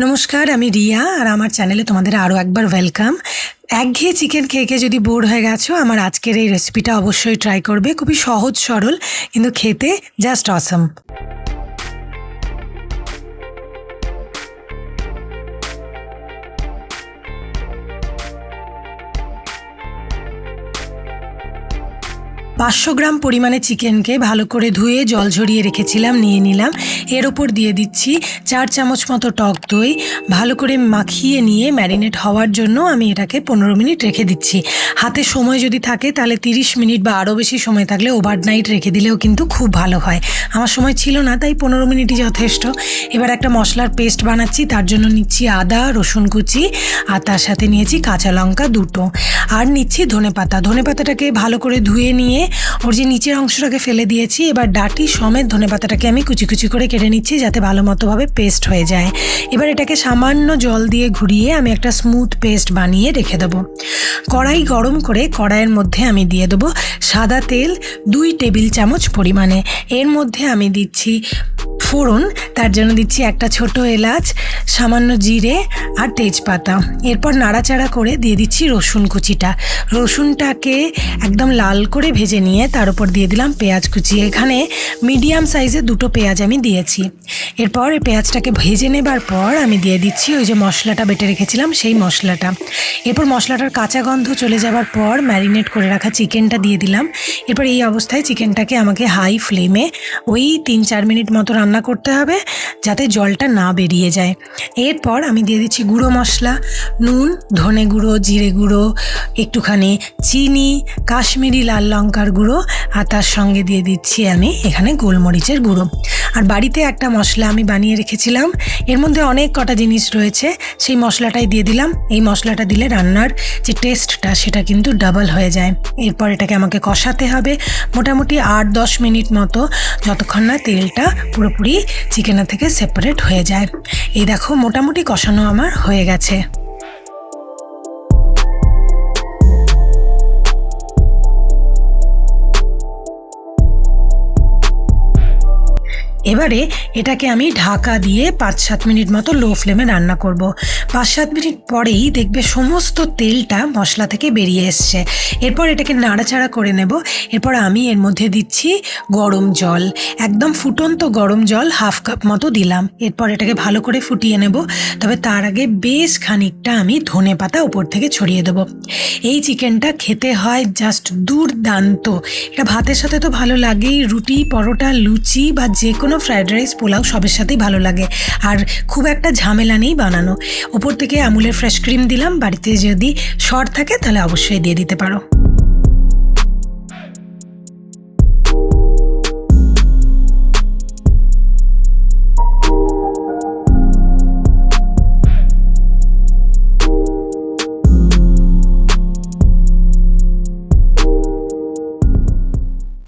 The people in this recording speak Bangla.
নমস্কার, আমি রিয়া আর আমার চ্যানেলে তোমাদের আরও একবার ওয়েলকাম। একঘেয়ে চিকেন খেয়ে যদি বোর হয়ে গেছো, আমার আজকের এই রেসিপিটা অবশ্যই ট্রাই করবে। খুবই সহজ সরল, কিন্তু খেতে জাস্ট অসম। পাঁচশো গ্রাম পরিমাণে চিকেনকে ভালো করে ধুয়ে জল ঝরিয়ে রেখেছিলাম, নিয়ে নিলাম। এর ওপর দিয়ে দিচ্ছি 4 চামচ মতো টক দই। ভালো করে মাখিয়ে নিয়ে ম্যারিনেট হওয়ার জন্য আমি এটাকে 15 মিনিট রেখে দিচ্ছি। হাতে সময় যদি থাকে তাহলে 30 মিনিট বা আরও বেশি সময় থাকলে ওভারনাইট রেখে দিলেও কিন্তু খুব ভালো হয়। আমার সময় ছিল না, তাই 15 মিনিটই যথেষ্ট। এবার একটা মশলার পেস্ট বানাচ্ছি। তার জন্য নিচ্ছি আদা রসুন কুচি, আর তার সাথে নিয়েছি কাঁচা লঙ্কা 2টো, আর নিচ্ছি ধনেপাতা। ধনেপাতাটাকে ভালো করে ধুয়ে নিয়ে ওর যে নিচের অংশটাকে ফেলে দিয়েছি। এবার ডাঁটি সমেত ধনেপাতাটাকে আমি কুচি কুচি করে কেটে নিচ্ছি, যাতে ভালো মতোভাবে পেস্ট হয়ে যায়। এবার এটাকে সামান্য জল দিয়ে ঘুরিয়ে আমি একটা স্মুথ পেস্ট বানিয়ে রেখে দেবো। কড়াই গরম করে কড়াইয়ের মধ্যে আমি দিয়ে দেবো সাদা তেল 2 টেবিল চামচ পরিমাণে। এর মধ্যে আমি দিচ্ছি ফোড়ন। তার জন্য দিচ্ছি একটা ছোট এলাচ, সামান্য জিরে আর তেজপাতা। এরপর নাড়াচাড়া করে দিয়ে দিচ্ছি রসুন কুচিটা। রসুনটাকে একদম লাল করে ভেজে নিয়ে তার উপর দিয়ে দিলাম পেঁয়াজ কুচি। এখানে মিডিয়াম সাইজে 2টো পেঁয়াজ আমি দিয়েছি। এরপর এই পেঁয়াজটাকে ভেজে নেবার পর আমি দিয়ে দিচ্ছি ওই যে মশলাটা বেটে রেখেছিলাম, সেই মশলাটা। এরপর মশলাটার কাঁচা গন্ধ চলে যাবার পর ম্যারিনেট করে রাখা চিকেনটা দিয়ে দিলাম। এরপর এই অবস্থায় চিকেনটাকে আমাকে হাই ফ্লেমে ওই 3-4 মিনিট মতো রান্না করতে হবে, যাতে জলটা না বেরিয়ে যায়। এরপর আমি দিয়ে দিচ্ছি গুঁড়ো মশলা, নুন, ধনে গুঁড়ো, জিরে গুঁড়ো, একটুখানি চিনি, কাশ্মীরি লাল লঙ্কার গুঁড়ো, আর তার সঙ্গে দিয়ে দিচ্ছি আমি এখানে গোলমরিচের গুঁড়ো। আর বাড়িতে একটা মশলা আমি বানিয়ে রেখেছিলাম, এর মধ্যে অনেক কটা জিনিস রয়েছে, সেই মশলাটাই দিয়ে দিলাম। এই মশলাটা দিলে রান্নার যে টেস্টটা সেটা কিন্তু ডাবল হয়ে যায়। এরপর এটাকে আমাকে কষাতে হবে মোটামুটি 8-10 মিনিট মতো, যতক্ষণ না তেলটা পুরোপুরি চিকেনের থেকে সেপারেট হয়ে যায়। এই দেখো মোটামুটি কষানো আমার হয়ে গেছে। এবারে এটাকে আমি ঢাকা দিয়ে 5-7 মিনিট মতো লো ফ্লেমে রান্না করব। 5-7 মিনিট পরেই দেখবে সমস্ত তেলটা মশলা থেকে বেরিয়ে এসছে। এরপর এটাকে নাড়াচাড়া করে নেব। এরপর আমি এর মধ্যে দিচ্ছি গরম জল, একদম ফুটন্ত গরম জল 1/2 কাপ মতো দিলাম। এরপর এটাকে ভালো করে ফুটিয়ে নেব, তবে তার আগে বেশ খানিকটা আমি ধনেপাতা উপর থেকে ছড়িয়ে দেবো। এই চিকেনটা খেতে হয় জাস্ট দুর্দান্ত। এটা ভাতের সাথে তো ভালো লাগেই, রুটি, পরোটা, লুচি বা যে কোনো ফ্রাইড রাইস, পোলাও সবের সাথেই ভালো লাগে। আর খুব একটা ঝামেলা নেই বানানো। ওপর থেকে আমুলের ফ্রেশ ক্রিম দিলাম। বাড়িতে যদি শর্ট থাকে তাহলে অবশ্যই দিয়ে দিতে পারো।